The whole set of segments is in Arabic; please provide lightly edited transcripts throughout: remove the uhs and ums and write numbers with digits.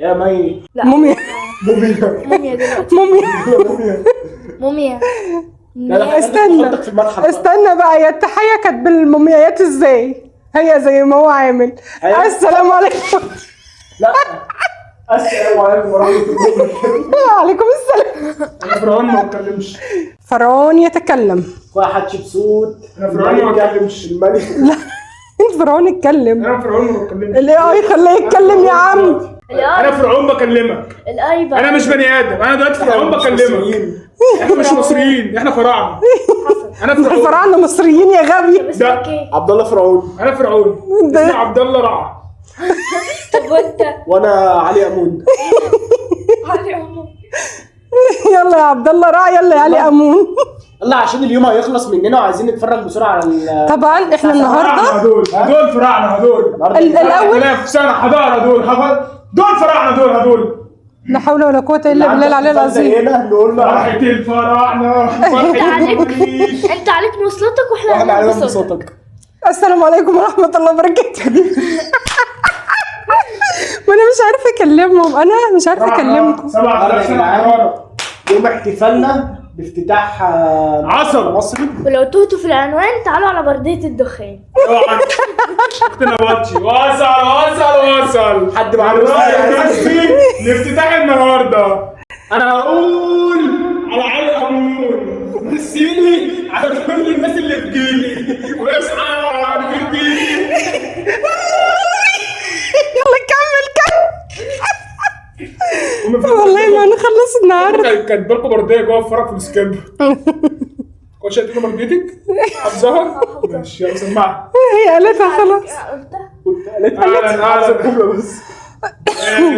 يا مي. لا موميا موميا دلوقتي. موميا. استنى بقى، يا التحية كانت بالموميايات ازاي؟ هي زي ما هو عامل. السلام عليكم. لا السلام عليكم ورحمة الله وبركاته. وعليكم السلام. انا فرعون ما بتكلمش. فرعون يتكلم. واحد شبسوت. انا فرعون ما بتكلمش. الملك. لا انت فرعون اتكلم. انا فرعون ما بتكلمش. الاي خليه يتكلم يا عم. انا فرعون بكلمك. انا مش بني ادم، انا دلوقتي فرعون بكلمك. احنا مش مصريين، احنا فراعنه. انا فرعون. الفراعنه مصريين يا غبي. ده عبد الله فرعون. انا فرعون. اسمي عبد الله رعى. طب وانت؟ وانا علي آمون. علي آمون. يلا يا عبد الله رعى، يلا يا علي آمون. يلا عشان اليوم هيخلص مننا وعايزين نتفرج بسرعه على طبعا احنا النهارده هدول فراعنه هدول. الاول في سنه حضاره دول فراعنه هدول. لا حول ولا قوه الا بالله العلي العظيم. هنا نقول له فرحة الفراعنه. انت عليك مواصلاتك واحنا احنا علينا بصوتك. بصوتك. السلام عليكم ورحمه الله وبركاته. وانا مش عارفه اكلمهم، انا مش عارفه اكلمكم. 7000 سنه حضاره. يوم احتفالنا بافتتاح عصر المصري. ولو تهتوا في العنوان تعالوا على بردية الدخان. اختنا باتشي. وصل حد معاه الافتتاح النهارده. انا هقول على علي آمون، مثيلي على كل الناس اللي بتجيلي واصحى بتجيلي. يلا كمل. والله ما هنخلص النهارده. كانت بالكم برديه جوه فرق في السكيب. كنت شايفين برديتك حافظاها؟ ماشي يلا سمعها. هي قالتها خلاص. اهلا بس.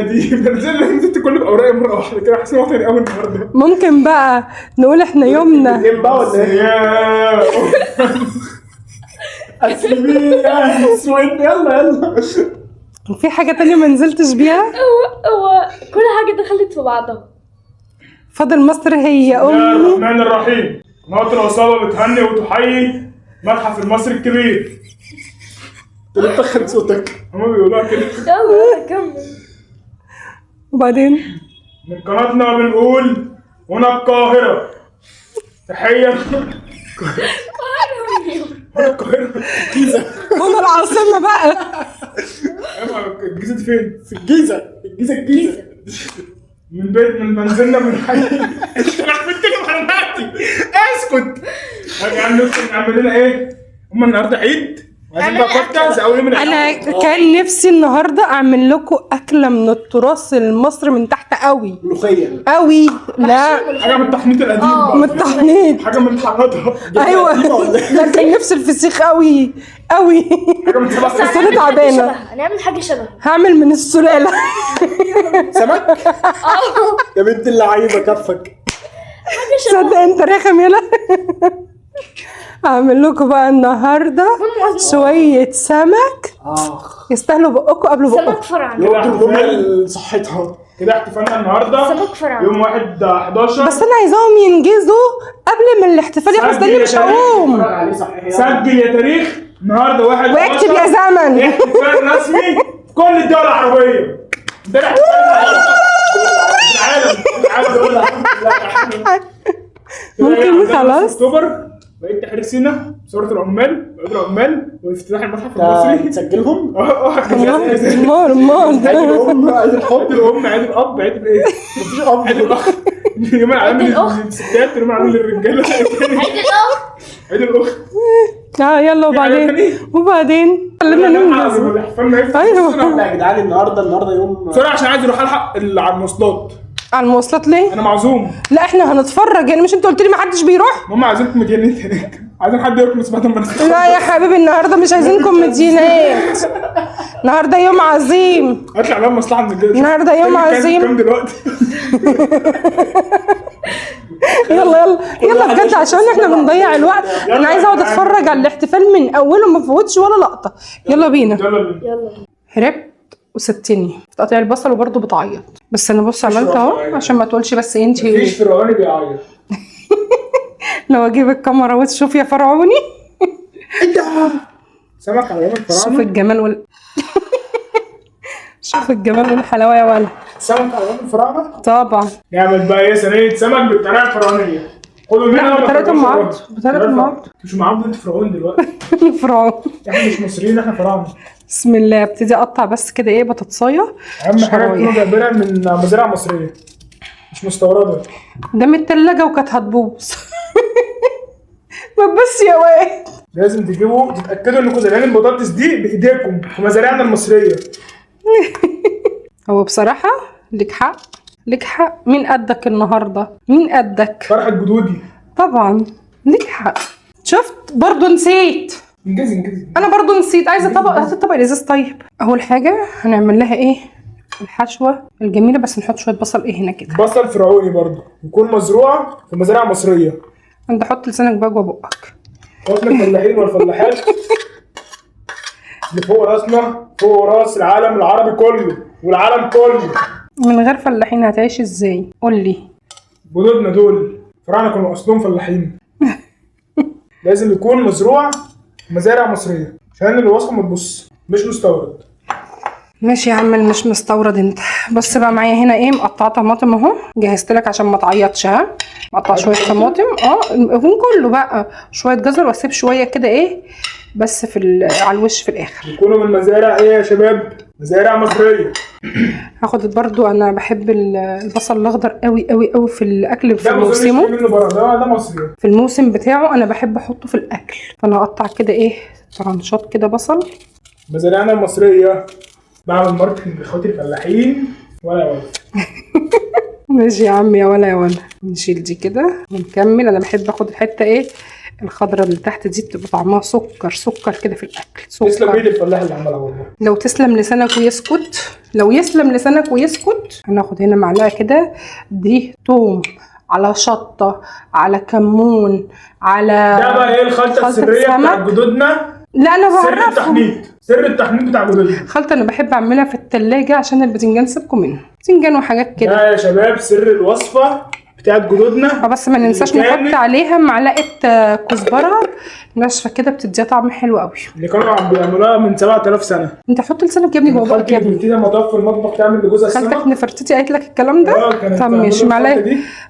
دي نزلت كل الاوراق مره واحده كده، حاسس ان هو تاني اول النهارده. ممكن بقى نقول احنا يومنا بقى ولا ايه؟ اسمين يلا في حاجه تانية ما نزلتش بيها. هو كل حاجة دخلت في بعضها. فاضل مصر هي بسم الله امي. الرحمن الرحيم. قناة العصابة بتهني وتحيي متحف المصري الكبير. تلتخن صوتك. هما بيقولوها كده. يلا كمل. وبعدين من قناتنا بنقول هنا القاهرة. تحية. هنا القاهرة. الجيزة. هنا العاصمه بقى. الجيزة دي فين؟ في الجيزة. من منزلنا بنحيي. انت لخبطت لي معلوماتي. اسكت. نعمل لنا ايه؟ هما النهارده عيد. عايزين بقى كفتة زي اول يوم العيد. انا كان نفسي النهارده اعمل لكم اكله من التراث المصري من تحت قوي ملوخية قوي. لا حاجة من التحنيط القديم بقى. من التحنيط. حاجة من حنطها. ايوه لا كان نفسي الفسيخ قوي. حاجة من سبع بس انا تعبانه. هنعمل حاجة شبه. هعمل من السلاله. سمك. يا بنت اللعيبة كفك. صدق انت رخم يلا. هعمل لكم بقى النهارده شويه سمك يستاهلوا بقكم قبل بقكم. سمك فرعوني. يوم صحتها كده احتفالنا النهارده سمك فرعوني. يوم 1/11. بس انا عايزاهم ينجزوا قبل ما الاحتفال يخلص لاني مش هقوم. سجل يا تاريخ النهارده 1/11 واكتب يا زمن. احتفال رسمي في كل الدول العربيه. ده العالم. ممكن خلاص. اكتوبر بقيت تحرير سينا، ثوره العمال، عيد العمال، وافتتاح المتحف المصري. تسجلهم؟ مال عيد الأم، عيد الحب، عيد الاب، عيد الايه؟ مفيش أب. عيد الاخ. يوم العالمي للستات، يوم العالمي للرجاله. عيد الاخت. يلا وبعدين خلينا ننجز. ايوه لا يا جدعان النهارده يوم بسرعه عشان عايز اروح الحق على المواصلات. على المواصلات ليه؟ انا معزوم. لا احنا هنتفرج يعني، مش انت قلت لي ما حدش بيروح؟ ماما عايزينكم مديانين هناك. عايزين حد يروح مسبحة المناسبة. لا يا حبيبي النهارده مش عايزينكم مدينات. النهارده يوم عظيم. هطلع لهم مصلحة من الجيش. النهارده يوم عظيم. كام دلوقتي؟ يلا بجد عشان احنا بنضيع الوقت. انا عايزه اقعد اتفرج على الاحتفال من اوله ما فوتش ولا لقطه. يلا بينا. يلا. هربت وسبتني في تقطيع البصل وبرضه بتعيط. بس انا بص عملت اهو عشان ما تقولش بس انت. مفيش فرعوني بيعيط. لو اجيب الكاميرا وتشوف يا فرعوني. سمك على يوم الفراعنه. شوف الجمال شوف الجمال والحلاوه يا ولد. سمك على الفراعنه. طبعا. نعمل بقى ايه؟ صينيه سمك بالطريقه الفرعونيه. خدوا منها. لا بطريقه ام عبد، بطريقه ام عبد. مش ام عبد، انت فرعون دلوقتي. فرعون. احنا مش مصريين، احنا فراعنه. بسم الله. ابتدي اقطع بس كده ايه بطاطسايه. اهم حاجه تكون جايبينها من مزارع مصريه مش مستورده. ده من التلاجة وكانت هتبوظ. ما بس يا واد. لازم تجيبوا تتاكدوا انكم زارعين البطاطس دي بايديكم في مزارعنا المصريه. هو بصراحه ليك حق، ليك حق. مين قدك النهارده؟ مين قدك؟ فرحه جدودي. طبعا ليك حق. شفت برضو نسيت. انجزي. انا برضو نسيت. عايزه طبق، هات الطبق الازاز. طيب اول حاجه هنعمل لها ايه؟ الحشوه الجميله. بس نحط شويه بصل ايه هنا كده. بصل فرعوني برضو يكون مزروع في مزارع مصريه. انت حط لسانك بقى جوه بقك. وصل الفلاحين والفلاحات اللي فوق راسنا، فوق راس العالم العربي كله والعالم كله. من غير فلاحين هتعيش ازاي؟ قول لي. جدودنا دول فراعنه كانوا اصلهم فلاحين. لازم يكون مزروع في مزارع مصريه عشان الوصفه ما تبص، مش مستورد. ماشي يا عم مش مستورد انت. بص بقى معايا هنا ايه، مقطعه طماطم اهو. جهزت لك عشان ما تعيطش. ها مقطع شويه طماطم يكون كله بقى، شويه جزر، واسيب شويه كده ايه بس على الوش في الاخر. يكونوا من مزارع ايه يا شباب؟ مزارع مصريه. هاخد برضو، انا بحب البصل الاخضر قوي قوي قوي في الاكل في موسمه. ده مصري. في الموسم بتاعه انا بحب احطه في الاكل. فانا هقطع كده ايه طرنشات كده بصل. مزارعنا المصريه. بعمل ماركتنج لاخواتي الفلاحين ولا ماشي يا عم يا ولا نشيل دي كده ونكمل. انا بحب اخد الحته ايه الخضره اللي تحت دي، بتبقى طعمها سكر كده في الاكل. تسلم ايد الفلاح اللي عملها والله. لو تسلم لسانك ويسكت، لو يسلم لسانك ويسكت. هناخد هنا معلقه كده دي توم، على شطه، على كمون، على ده بقى ايه الخلطه السريه بتاع جدودنا. لا انا بعرفهم. سر التحنيط بتاع جدودنا. خلطه انا بحب اعملها في التلاجة عشان الباذنجان سيبكم منه، باذنجان وحاجات كده. ده يا شباب سر الوصفه بتاعت جدودنا. بس ما ننساش نحط عليها معلقه كزبره ناشفه كده، بتديها طعم حلو قوي. اللي كانوا عم بيعملوها من 7000 سنه. انت حط لسانك يا ابني جوه بقك يا ابني. خالتي لما تقف في المطبخ تعمل لجوزها السمك. خالتك نفرتتي قالت لك الكلام ده؟ طب ماشي.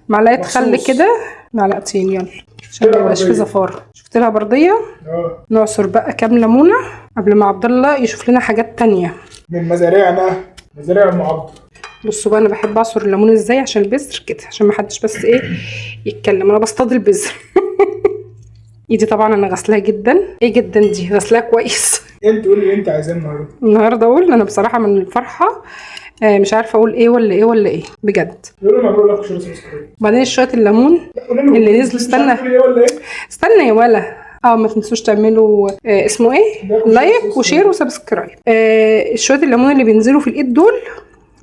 معلقه خل كده، معلقتين يلا عشان ما يبقاش في زفاره. شفت لها برديه. نعصر بقى كام ليمونه قبل ما عبد الله يشوف لنا حاجات تانية من مزارعنا، مزارع ام عبد. بصوا بقى انا بحب اعصر الليمون ازاي عشان البذر كده، عشان ما حدش بس ايه يتكلم. انا بصطاد البذر. ايدي طبعا انا غسلاها جدا. ايه جدا دي؟ غسلاها كويس. انت قولي اللي انت عايزاه النهارده اقول انا بصراحه من الفرحه مش عارفه اقول ايه ولا ايه ولا ايه بجد. يقولوا نعملوا لك شويه سبسكرايب. بعدين شويه الليمون اللي نزلوا. استنى يا ولا. ما تنسوش تعملوا اسمه ايه، لايك وشير وسبسكرايب. شويه الليمون اللي بينزلوا في الايد دول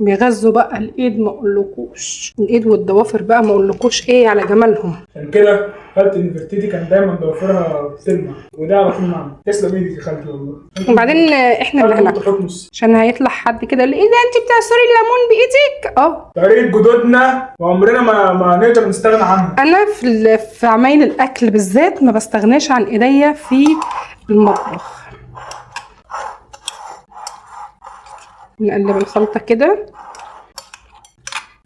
بيغذوا بقى الايد. ما اقولكوش الايد والضوافر بقى، ما اقولكوش ايه على جمالهم. عشان كده خالتي نفرتتي كان دايما ضوافرها بتلمع، وده على طول معانا. تسلم ايدك يا خالتي والله. وبعدين احنا اللي هناكل عشان هيطلع حد كده اللي ايه ده انت بتعصري الليمون بايدك. طريقه جدودنا وعمرنا ما نقدر نستغنى عنها. انا في عمايل الاكل بالذات ما بستغناش عن ايديا في المطبخ. نقلب الخلطه كده.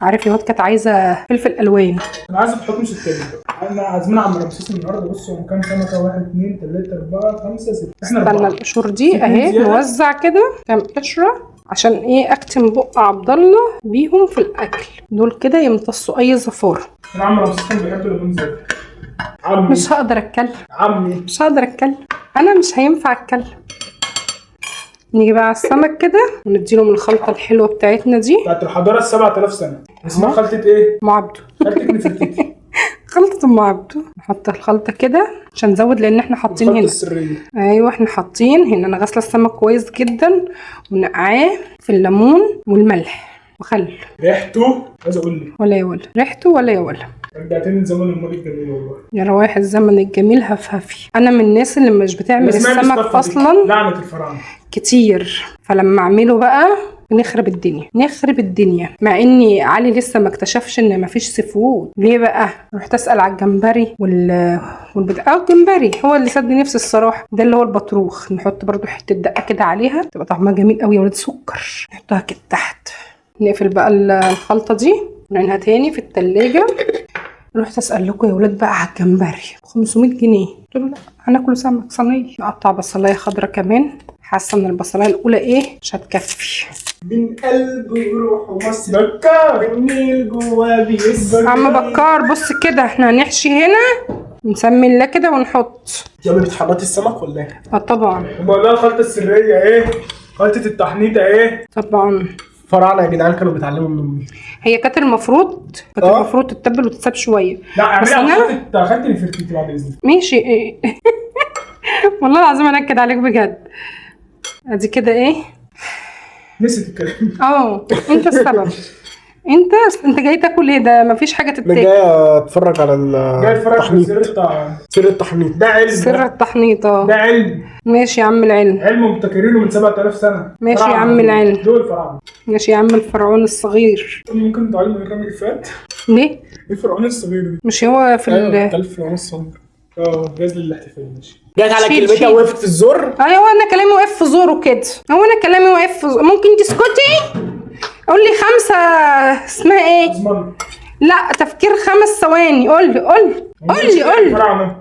عارف يا واد كانت عايزه فلفل الوان. انا عايزه تحطوا ستين. احنا عازمين عم رمسيس النهارده. بصوا كام سمكه؟ 1 2 3 4 5 6. احنا استنى القشور دي اهي نوزع كده كام قشره عشان ايه اكتم بق عبد الله بيهم في الاكل. دول كده يمتصوا اي زفاره. انا عم رمسيس كان بيحب الليمون زياده. عمي مش هقدر اتكلم. مش هقدر اتكلم. انا مش هينفع اتكلم. نيجي بقى على السمك كده ونديله من الخلطه الحلوه بتاعتنا دي بتاعت الحضاره 7000 سنه. اسمها خلطه ايه؟ ام عبده. خلطه نفرتتي. خلطه ام عبده. نحط الخلطه كده عشان نزود لان احنا حاطين هنا السريه. ايوه احنا حاطين هنا. انا غاسله السمك كويس جدا ونقعاه في الليمون والملح وخل. ريحته عايز اقول لك ولا يا ولا ريحته ولا يا ولا. رجعتني لزمن الماضي الجميل والله. يا روايح الزمن الجميل هفهفي. انا من الناس اللي مش بتعمل السمك اصلا لعنه الفراعنه كتير. فلما اعمله بقى نخرب الدنيا. مع اني علي لسه ما اكتشفش ان مفيش سيفود. ليه بقى؟ رحت اسال على الجمبري الجمبري هو اللي سد نفسي الصراحه. ده اللي هو البطروخ. نحط برضو حته دقه كده عليها تبقى طعمها جميل قوي يا ولاد. سكر نحطها كده تحت نقفل بقى الخلطه دي ونعينها تاني في التلاجة. رحت اسال لكم يا ولاد بقى على الجمبري 500 جنيه، قلت له لا هناكله سمك صينيه. نقطع بصلايه خضرا كمان، حاسه ان البصلايه الاولى ايه مش هتكفي. من قلب وروح ومصر بكار النيل جوا بيسبر. عم بكار بص كده، احنا هنحشي هنا نسمي الله كده ونحط. يلا بتحرطي السمك ولا ايه؟ طبعا. بقول لها الخلطه السريه ايه، خلطه التحنيطه ايه. طبعا فراعنه يا جدعان كانوا بيتعلموا من امي. هي كانت المفروض تتبل وتتساب شويه. لا بس اعملي خلطه الفرتيتي بعد اذنك. ماشي ايه والله العظيم انكد عليك بجد. ادي كده ايه، نسيت الكلام. انت السبب. انت جاي تاكل ايه ده؟ مفيش حاجه انا تتاكل. جاي اتفرج على جاي اتفرج على سر التحنيط. ده علم، سر التحنيط. ده علم. ماشي يا عم العلم. علم مبتكرينه من 7000 سنه. ماشي يا عم العلم. دول فراعنه. ماشي يا عم الفرعون الصغير. ممكن تعلم من رمي الفات؟ ليه؟ ايه الفرعون الصغير دي؟ مش هو في الفرعون الصغير. جاز للاحتفال. ماشي. جت على شيل كلمتها وقفت في الزور. ايوه انا كلامي واقف في زوره كده. انا كلامي واقف في زوره. ممكن تسكتي؟ قول لي 5 اسمها ايه؟ أزمن. لا تفكير 5 ثواني. قول لي.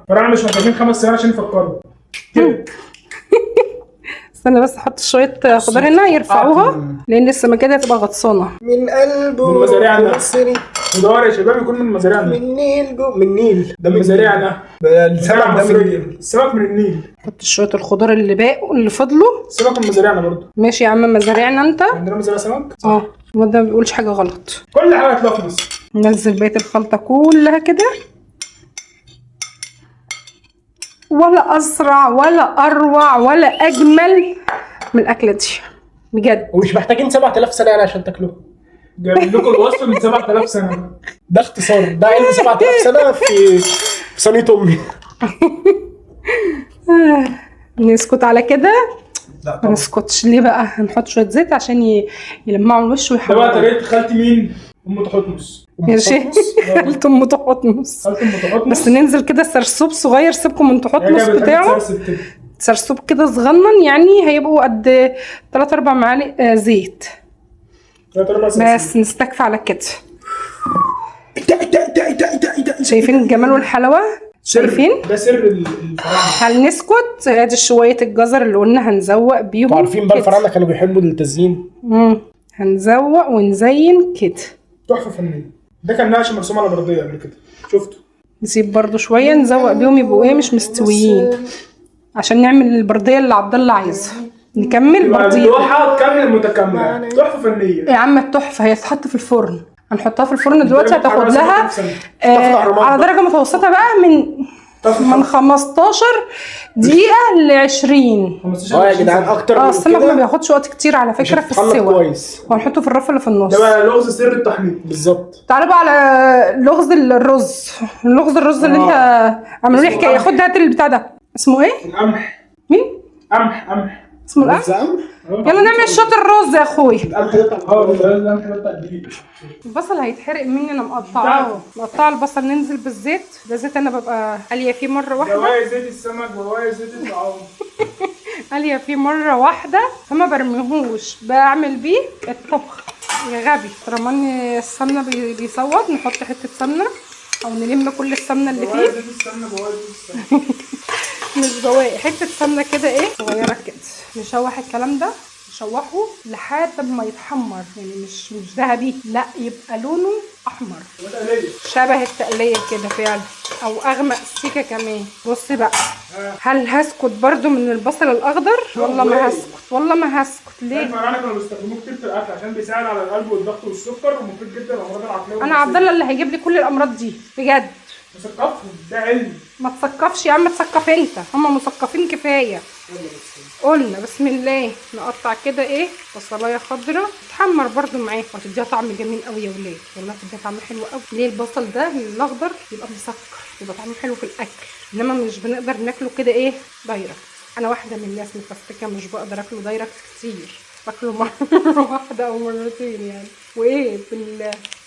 فراعنه مش محتاجين 5 ثواني عشان يفكروا. استنى بس احط شويه خضار هنا يرفعوها لان السمكه دي هتبقى غطسانه. من قلبه من مزارعنا. مصري. خضار يا شباب يكون من مزارعنا. من نيل من نيل. ده من مزارعنا. السمك ده مصرية. السمك من النيل. حط شويه الخضار اللي باقوا اللي فضلوا. السمك من مزارعنا برضه. ماشي يا عم مزارعنا انت. عندنا مزارع سمك. ما ده ما بيقولش حاجه غلط. كل حاجه هتلخبط. ننزل بقيه الخلطه كلها كده. ولا اسرع ولا اروع ولا اجمل من الاكله دي بجد. ومش محتاجين 7000 سنه يعني عشان تاكلوه. جايب لكم الوصفه من 7000 سنه. ده اختصار، ده علم 7000 سنه في صينيه امي. نسكت على كده. لا ما طبعا. نسكتش ليه بقى؟ هنحط شويه زيت عشان يلمعوا الوش ده بقى ويحمروا. طريقه خالتي مين؟ ام تحتمس. ماشي. قلت ام تحتمس. خالتي ام تحتمس. بس ننزل كده سرسوب صغير. سيبكم من تحتمس بتاعه. سرسوب كده صغنن يعني هيبقوا قد 3-4 معالق زيت. بس نستكفى على كده. شايفين الجمال والحلاوه؟ شايفين؟ ده سر الفراعنه. هل نسكت؟ ادي شويه الجزر اللي قلنا هنزوق بيهم. عارفين بقى الفراعنه كانوا بيحبوا التزيين. هنزوق ونزين كده. تحفه فنيه. ده كان نقش مرسوم على برديه قبل كده شفته. نسيب برضو شويه نزوق بيهم يبقوا ايه مش مستويين عشان نعمل البرديه اللي عبد الله عايزها. نكمل برديه. اللوحه كامله متكامله. تحفه فنيه يا عم التحفه هي تتحط في الفرن. هنحطها في الفرن دلوقتي هتاخد لها على درجه متوسطه بقى من 15 دقيقه ل 20. يا جدعان اكتر من السمك كده ما بياخدش وقت كتير على فكره في السوا. كويس. وهنحطه في الرف اللي في النص. ده بقى لغز سر التحنيط بالظبط. تعالوا بقى على لغز الرز اللي انت عملوا لي حكايه. خد هات البتاع ده اسمه ايه؟ القمح. مين؟ قمح. اسمه القمح. يلا نعمل شوط الرز يا اخوي. البصل هيتحرق مني. انا مقطعه البصل. ننزل بالزيت. ده زيت انا ببقى قاليه فيه مره واحده. بواقي زيت السمك بواقي زيت الطعام. قاليه فيه مره واحده فما برميهوش. بعمل بيه الطبخ يا غبي. طالما السمنه بيصوت نحط حته سمنه او نلم كل السمنه اللي فيه. بواقي زيت السمنه بواقي زيت السمنه. مش بواقي حته سمنه كده ايه صغيره كده. نشوح الكلام ده. نشوحه لحد ما يتحمر يعني مش ذهبي لا يبقى لونه احمر شبه التقليه كده فعلا او اغمق سيكه كمان. بص بقى هل هسكت برضو من البصل الاخضر والله ما هسكت ليه؟ الفراعنه كانوا بيستخدموه كتير في الاكل عشان بيساعد على القلب والضغط والسكر ومفيد جدا للامراض العقليه. انا عبد الله اللي هيجيب لي كل الامراض دي بجد. مثقفهم ده علم. ما تثقفش يا عم تثقف انت. هم مثقفين كفايه. قلنا بسم الله. نقطع كده ايه بصلايه خضراء تتحمر برضو معاه وتديها طعم جميل قوي يا ولاد. والله تديها طعم حلو قوي. ليه البصل ده الاخضر يبقى مسكر يبقى طعمه حلو في الاكل. انما مش بنقدر ناكله كده ايه دايركت. انا واحده من الناس مفستكه مش بقدر اكله دايركت كتير. باكله مره واحده او مرتين يعني. وايه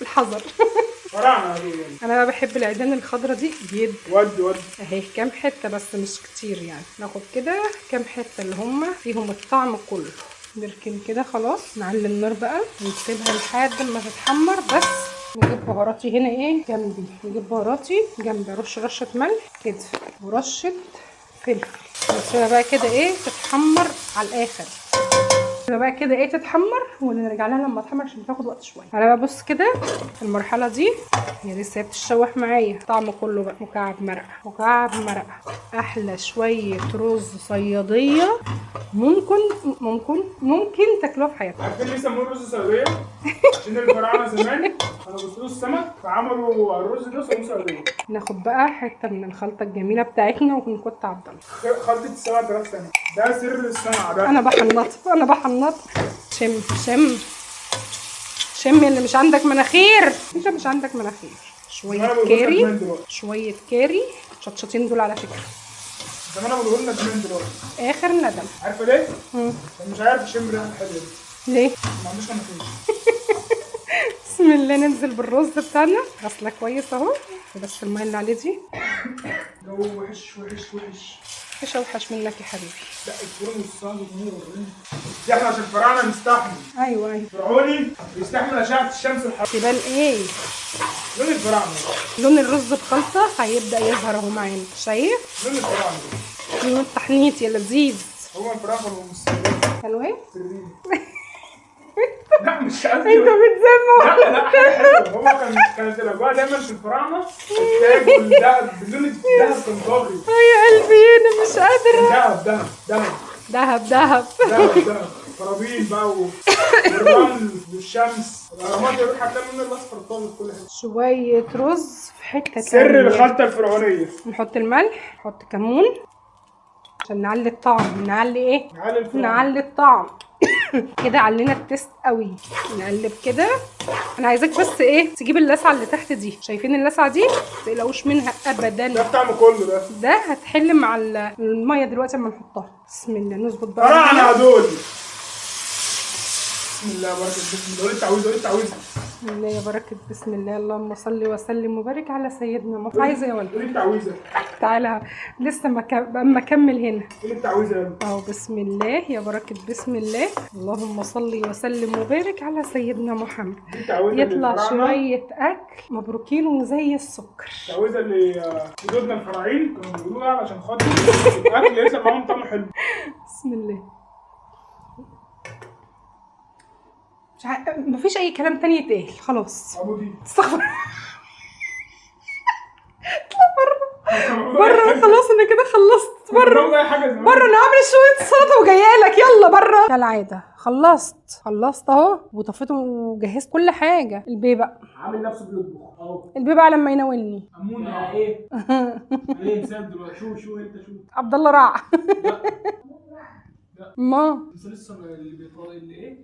بالحذر. انا بقى بحب العيدان الخضرا دي جدا. ودي اهي كام حته بس مش كتير يعني. ناخد كده كام حته اللي هم فيهم الطعم كله. نركن كده خلاص. نعلي النار بقى ونسيبها لحد ما تتحمر. بس نجيب بهاراتي هنا ايه جنبي، نجيب بهاراتي جنبي، ارش رشه ملح كده ورشه فلفل. نسيبها بقى كده ايه تتحمر على الاخر. نسيبها بقى كده ايه تتحمر ونرجع لها لما تحمر عشان بتاخد وقت شويه. تعالى بقى بص كده في المرحله دي هي لسه بتتشوح معايا. طعمه كله بقى مكعب مرقه، مكعب مرقه، احلى شويه رز صياديه ممكن تاكلوه في حياتك. عارفين ليه سموه رز صيادية؟ عشان الفراعنة زمان كانوا بيصطادوا السمك فعملوا الرز ده سموه صيادية. ناخد بقى حته من الخلطه الجميله بتاعتنا ونكت عبد الله. خلطة 7000 سنة، ده سر الصنعة ده. انا بحنط. شم اللي مش عندك مناخير. انت مش عندك مناخير. شويه كاري شطشطين دول على فكره. زمان انا بقول لك من دلوقتي اخر ندم. عارفه ليه؟ مش عارف اشم ريحه الحلوه دي. ليه؟ ما عندوش مناخير. بسم الله. ننزل بالرز بتاعنا غسله كويس اهو بس الميه اللي عليه دي جو وحش. مش اوحش منك يا حبيبي. لا الفرن والصاج والنور دي احنا عشان الفراعنه نستحمل. ايوه الفرعوني بيستحمل اشعه الشمس الحاره. تبان ايه؟ لون الفراعنه، لون الرز بخلطه هيبدا يظهر اهو معانا. شايف؟ لون الفراعنه لون التحنيط يا لذيذ. هو الفراعنه والمصريين حلو ايه؟ لا مش قصدي. انت بتذم لا حاجه حلوه. هو كانت الاجواء دايما في الفراعنه التاج والذهب، بلون الذهب كان طاغي. يا قلبي انا مش قادره. دهب فرابين بقى والرمل والشمس والاهرامات يروح حتى من الاصفر طاغي كل حاجه. شويه رز في حته سر الخلطه الفرعونيه. نحط الملح، نحط كمون عشان نعلي الطعم. نعلي ايه؟ نعلي الطعم. كده علينا التست قوي. نقلب كده. انا عايزاك بس ايه تجيب اللسعه اللي تحت دي. شايفين اللسعه دي؟ ما تقلقوش منها ابدا. ده الطعم كله ده هتحل مع الميه دلوقتي اما نحطها. بسم الله. نظبط بقى فراعنه دول. بسم الله بركه. بسم الله. قولي التعويذه. بسم الله يا بركه. بسم الله. اللهم صل وسلم وبارك على سيدنا محمد. عايزه يا ولد؟ قولي التعويذه. تعالى لسه اما اكمل هنا. قولي التعويذه يلا. اهو بسم الله يا بركه. بسم الله. اللهم صل وسلم وبارك على سيدنا محمد. يطلع شويه اكل مبروكين وزي السكر. التعويذه اللي جدودنا الفراعين كانوا بيقولوها علشان خاطر الاكل يطلع معاهم طعمه حلو. بسم الله. مش مفيش اي كلام تاني يتقال خلاص. عبودي استغفر. اطلع بره خلاص. انا كده خلصت. بره انا عامله شويه سلطه وجايه لك. يلا بره كالعاده. خلصت اهو وطفيته وجهزت كل حاجه. البيه بقى عامل نفسه بيطبخ اهو. البيه بقى لما يناولني آمون ايه مثال دلوقتي. شو انت عبد الله راع. ما بس لسه اللي بيطلع اللي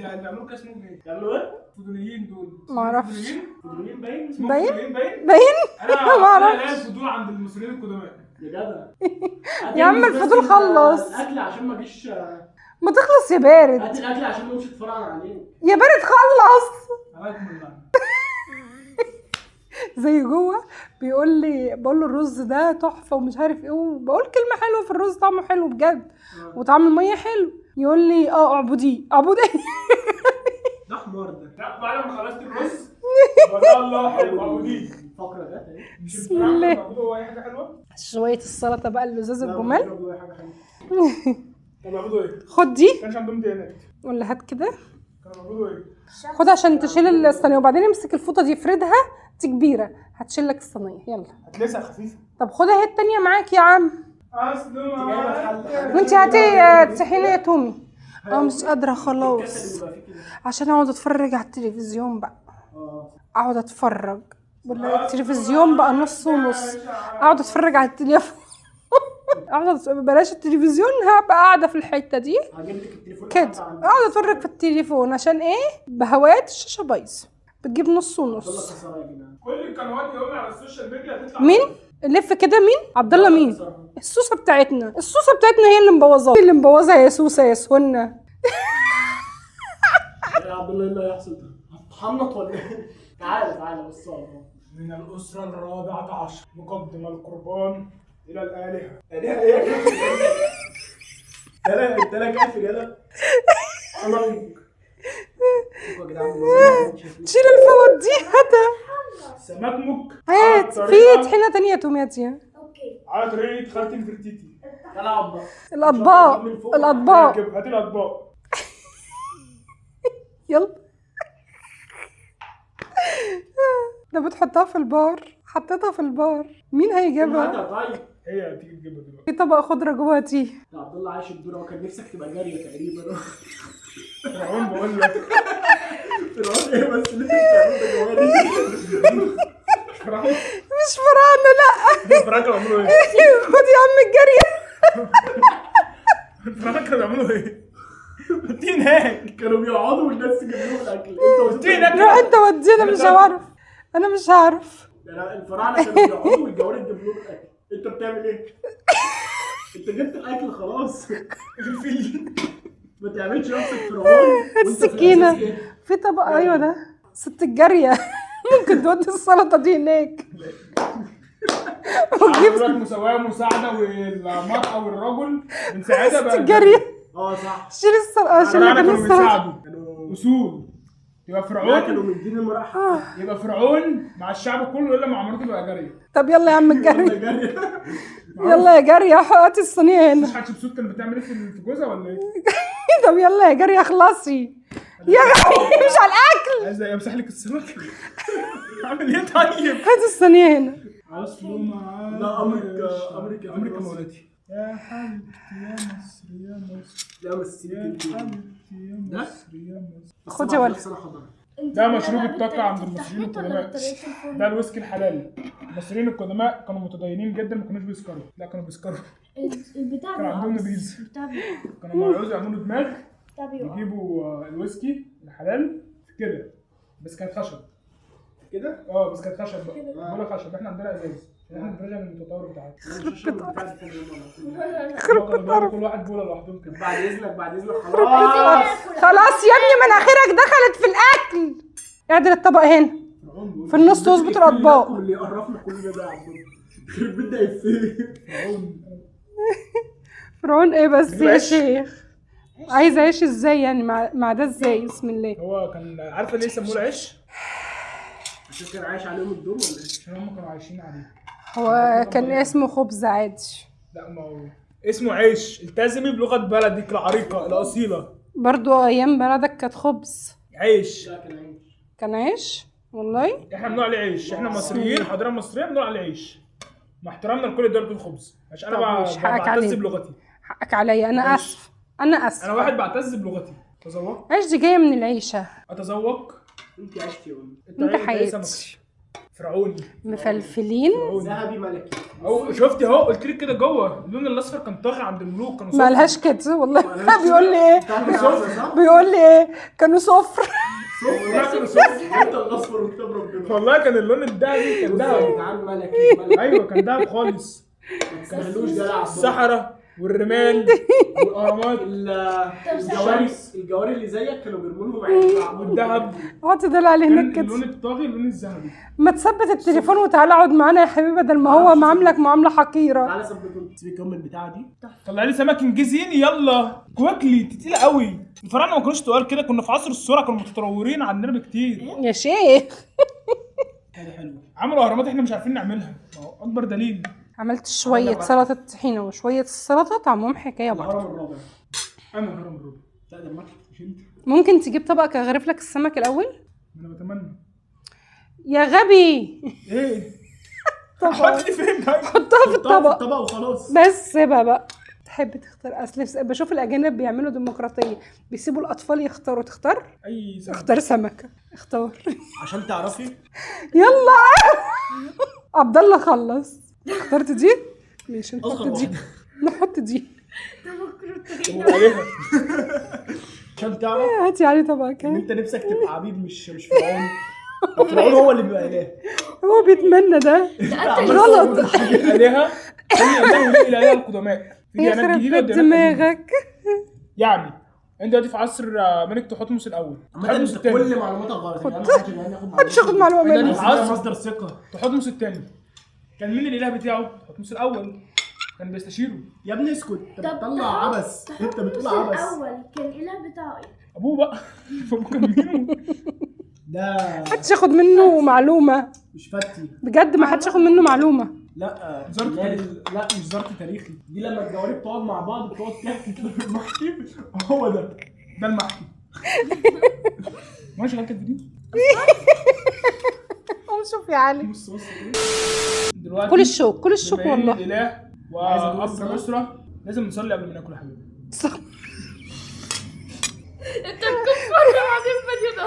اللي عملوه كاس اسمهم ايه؟ بيعملوا ايه؟ الفضوليين دول. ما اعرفش. فضوليين باين؟ انا ما اعرفش. انا الفضول عند المصريين القدماء. يا جدع. يا عم الفضول خلص. الاكل عشان ما اجيش. ما تخلص يا بارد. هات الاكل عشان ما امشي اتفرج عليه. يا بارد خلص. عليكم زي جوه بقول له الرز ده تحفه ومش عارف ايه وبقول كلمه حلوه في الرز طعمه حلو بجد وطعم الميه حلو. يقول لي اعبدي. ده حمار ده. لا بعد ما خلصت الرز ما الله حلو اعبدي. الفقره ده بسم الله. هو اي حاجه حلوه. شويه السلطه بقى اللزاز الجمال. طب اعبدوا ايه؟ خد دي. كانش عندهم ديانات ولا هات كده. كانوا بيعبدوا ايه؟ خد عشان تشيل الصينيه وبعدين امسك الفوطه دي افردها. دي كبيره هتشيل لك الصينيه. يلا هتلسع خفيفه. طب خدها هي التانيه معاك يا عم. وانت هاتي تسحيني يا تومي. مش قادره خلاص عشان اقعد اتفرج على التلفزيون بقى. اقعد اتفرج ولا التلفزيون بقى نص ونص. اقعد اتفرج على التليفون. بلاش التلفزيون. هبقى قاعده في الحته دي كده اقعد اتفرج في التليفون عشان ايه؟ بهوات الشاشه بايظه بتجيب نص ونص. كل القنوات يقولوا على السوشيال ميديا هتطلع. مين لف كده؟ مين؟ عبد الله مين؟ السوسه بتاعتنا هي اللي مبوظاها يا سوسه يا سهنه. يا عبد الله ايه اللي هيحصل ده؟ هتحنط ولا ايه؟ تعالى بص. من الاسره الرابعه عشر نقدم القربان الى الالهه. الهه ايه؟ يلا انت لا كافر يلا. الله يا جدعان شيل الفوط دي هاتها. سمك هات في طحينه تانية توماتيا. اوكي. على طريقة خالتي الفرتيتي. العب بقى. الاطباق هاتي الاطباق. يلا. ده بتحطها في البار. حطيتها في البار. مين هيجيبها؟ طيب هي هتيجي تجيبها دلوقتي. في طبق خضره جوه دي. عبد الله عايش الدور هو كان نفسك تبقى جاريه تقريبا. فرعون بقول لك. فرعون ايه بس اللي انت بتعمله ده جواري. فرعون مش فراعنه لا. الفراعنه كانوا بيعملوا ايه؟ خد يا عم الجاريه. الفراعنه كانوا بيعملوا ايه؟ حطيه هناك. كانوا بيقعدوا والناس تجيب لهم الاكل. انت حطيه هناك. روح انت ودينا مش هعرف. انا مش هعرف. الفراعنه كانوا بيقعدوا والجواري تجيب لهم الاكل. انت بتعمل ايه؟ انت جبت الاكل خلاص. الفيل ما تعملش نفسك فرعون. السكينه في طبق. ايوه ده ست الجاريه. ممكن تودي السلطه دي هناك. وتجيب لك مساواة ومساعدة والمرأة والرجل بنساعدها بقى. ست الجاريه. صح. شيل السلطه. شيل الفراعنة كانوا السلطه. بيساعدوا أصول. يبقى فرعون كانوا مدين المرأة حقها. يبقى فرعون مع الشعب كله الا مع مراته بقى جارية. طب يلا يا عم الجاريه. جارية. يلا يا جاريه هاتي الصينيه هنا. مش حد مبسوط كانت بتعمل ايه في جوزها ولا ايه؟ طب يلا يا جاريه اخلصي. يا جاريه مش على الاكل. عايز امسح لك السمك. اعمل ايه طيب؟ هات الصينيه هنا. اصله معاك. لا امريكا امريكا مولاتي. يا حبيبتي يا مصر يا مصر. لا بس يا حبيبتي يا مصر يا مصر. خد يا ولد. ده مشروب الطاقة عند المصريين القدماء. ده الويسكي الحلال. المصريين القدماء كانوا متدينين جدا ما كانوش بيسكروا. لا كانوا بيسكروا. البتاع كان عندهم نبيذ. كانوا لما يعوزوا يعملوا دماغ يجيبوا الويسكي الحلال كده بس كانت خشب. كده؟ بس كانت خشب بقى. ولا خشب احنا عندنا ازاز. احنا الدرجة من التطور بتاعتنا. كل واحد بوله لوحدهم كده. بعد اذنك خلاص. خلاص يا ابني مناخيرك دخلت في الاكل. اعدل الطبق هنا في النص واظبط الاطباق. اللي يقرفنا كل ده بقى بدأ يفيه. فرعون ايه بس يا شيخ؟ عايز اعيش ازاي يعني مع ده ازاي؟ بسم الله. هو كان عارفه ليه سموه العيش؟ عشان كان عايش عليهم الدور ولا ايه؟ عشان هم كانوا عايشين عليه. هو كان اسمه خبز عادي. لا ما هو اسمه عيش. التزمي بلغه بلدك العريقه الاصيله. برضو ايام بلدك كانت خبز. عيش. لا كان عيش. كان عيش والله. احنا بنقول عليه عيش. احنا مصريين حضاره مصريه بنقول عليه عيش. مع احترامنا لكل الدول بتقول خبز. عشان انا بعتز بلغتي. حقك عليا. انا اسف. انا واحد بعتز بلغتي. تذوق. عيش دي جايه من العيشه. اتذوق. انت عشتي يا ولد. انت حياتي. فرعوني مفلفلين ذهبي ملكي. اهو شفتي اهو قلت لك كده جوه اللون الاصفر كان طاغي عند الملوك. كانوا صفر. مالهاش كده والله. بيقول لي ايه؟ صفر. بيقول لي ايه؟ كانوا صفر. كانوا صفر. انت الاصفر وكتاب ربنا. والله كان اللون الذهبي كان يا ذهبي. جدعان ملكي. ايوه كان ذهب خالص. ما تسهلوش ده. الصحراء والرمال والاهرامات الجواري اللي زيك كانوا بيرموا لهم عين والذهب. حط دلع على هناك كده. اللون الطاغي اللون الذهبي. ما تثبت التليفون وتعالى اقعد معانا يا حبيبي بدل ما هو معاملك معامله حقيره. تعالى ثبت. سيبك من البتاعه دي. طلع لي سمك انجزيني يلا كويكلي. تقيله قوي. الفراعنه ما كانوش تقال كده. كنا في عصر السرعه كانوا متطورين عننا بكتير. يا شيخ حلو. عملوا اهرامات احنا مش عارفين نعملها. ما هو اكبر دليل. عملت شويه سلطه طحينه وشويه السلطه طعمهم حكايه برضه. الهرم الرابع. انا الهرم الرابع. لا ده المتحف مش انت. ممكن تجيب طبق اغرف لك السمك الاول. انا بتمنى. يا غبي. ايه طبق. حط لي فين طيب؟ حطها في الطبق الطبق وخلاص. بس سيبها بقى. تحب تختار؟ اصل بشوف الاجانب بيعملوا ديمقراطيه بيسيبوا الاطفال يختاروا. تختار اي سمك. اختار سمكه. اختار عشان تعرفي. يلا عبد الله خلص. اخترت دي ماشي. نحط دي. نحط دي. عليها. عشان تعرف هاتي عليه طبقك. ان انت نفسك تبقى عبيد مش فرعون. فرعون هو اللي بيبقى اله. هو بيتمنى ده غلط. عليها الى عليها القدماء. في ديانات يخرب جديده بيت وديانات قديمة. دماغك. يعني انت دلوقتي في عصر ملك تحتمس الاول. عامة انت كل معلوماتك غلط. مش هاخد معلومه مني. عصر مصدر الثقه. تحتمس الثاني كان مين الاله بتاعه؟ تحتمس الاول كان بيستشيره. يا ابني اسكت، انت طب بتطلع عبث، انت بتقول عبث. الاول كان الاله بتاعه ايه؟ ابوه بقى. فابوه كان مين؟ ده محدش ياخد منه معلومه مش فتي. بجد، ما حدش ياخد منه معلومه. لا ظرف تاريخي. لا مش ظرف تاريخي، دي لما الجوارب بتقعد مع بعض بتقعد تحكي كده في المحكي. هو ده المحكي. ما شغال كده فيديو. قوم شوف يا علي. بص دلوقتي كل الشوك كل الشوك بما إن والله. الاله واب الاسره لازم نصلي قبل ما ناكل يا حبيبي. انت مكفر بعدين الفيديو ده.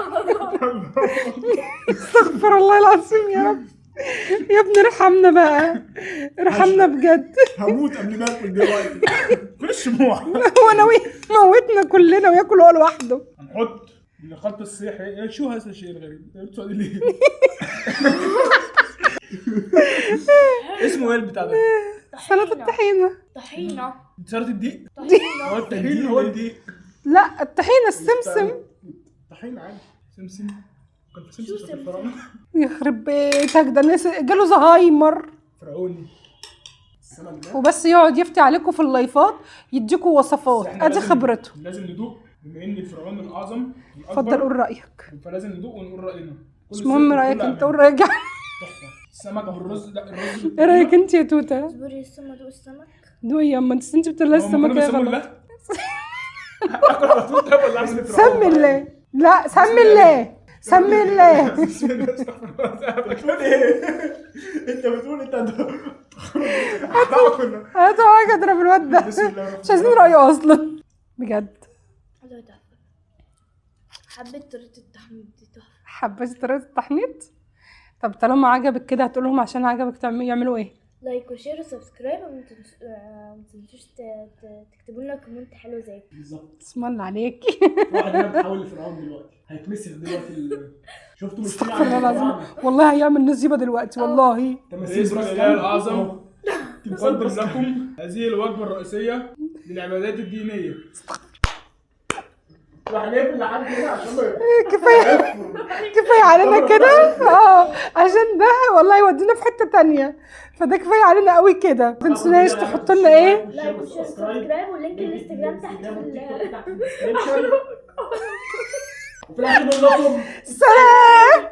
استغفر الله العظيم يا رب. يا ابني ارحمنا بقى، ارحمنا بجد. هموت قبل ما اكل دلوقتي. كل الشموع. هو ناوي موتنا كلنا وياكل هو لوحده. هنحط خلط الصيح. شو هذا الشيء الغريب؟ بتسألي ليه؟ اسمه ايه البتاع ده؟ سلطه الطحينه. طحينه. سلطة الدقيق؟ طحينه. هو الطحين هو الدقيق. لا الطحينه السمسم. طحين عادي. سمسم. كان في شو سمسم في سمسم؟ الفرعونية. يخرب بيتك، ده الناس جاله زهايمر فرعوني. السمك ده وبس يقعد يفتي عليكم في اللايفات يديكوا وصفات. إحنا ادي لازم- خبرته. لازم ندوق بما ان الفرعون الاعظم اتفضل قول رايك. فلازم ندوق ونقول راينا. مش مهم رايك انت، قول رايك. تحفه. السمك او الرز. لا الرز. ايه رايك انت يا توته؟ اصبري السما دوق السمك. دوي يا اما انت بتقولي السمك يا غلط. اكل على طول ده ولا اعمل سمي الله. لا سمي الله، سمي الله. بتقول ايه؟ انت بتقول انت هاتوا حاجه اضرب الواد ده، مش عايزين رايه اصلا بجد. هذا تحفه. حبيت طريقه التحميد دي تحفه. حبيت طريقه التحنيط؟ طب طالما عجبك كده هتقولهم عشان عجبك يعملوا ايه؟ لايك وشير وسبسكرايب وما تنسوش تكتبوا لنا كومنت حلو زي بالظبط. اسم الله عليكي. واحد هنا بتحول لفرعون دلوقتي، هيتمسك دلوقتي. شفتوا مش استغفر الله العظيم، والله هيعمل نصيبه دلوقتي والله. باسم الاله الاعظم نقدم لكم هذه الوجبه الرئيسيه للعبادات الدينيه. راح جايب لحد هنا عشان كفايه علينا كده. عشان ده والله يودينا في حته تانية، فده كفايه علينا قوي كده. ما تنسوناش تحطوا لنا ايه؟ لايك وشير وسبسكرايب واللينك الانستجرام تحت في وفي الاخر نقول لكم سلام.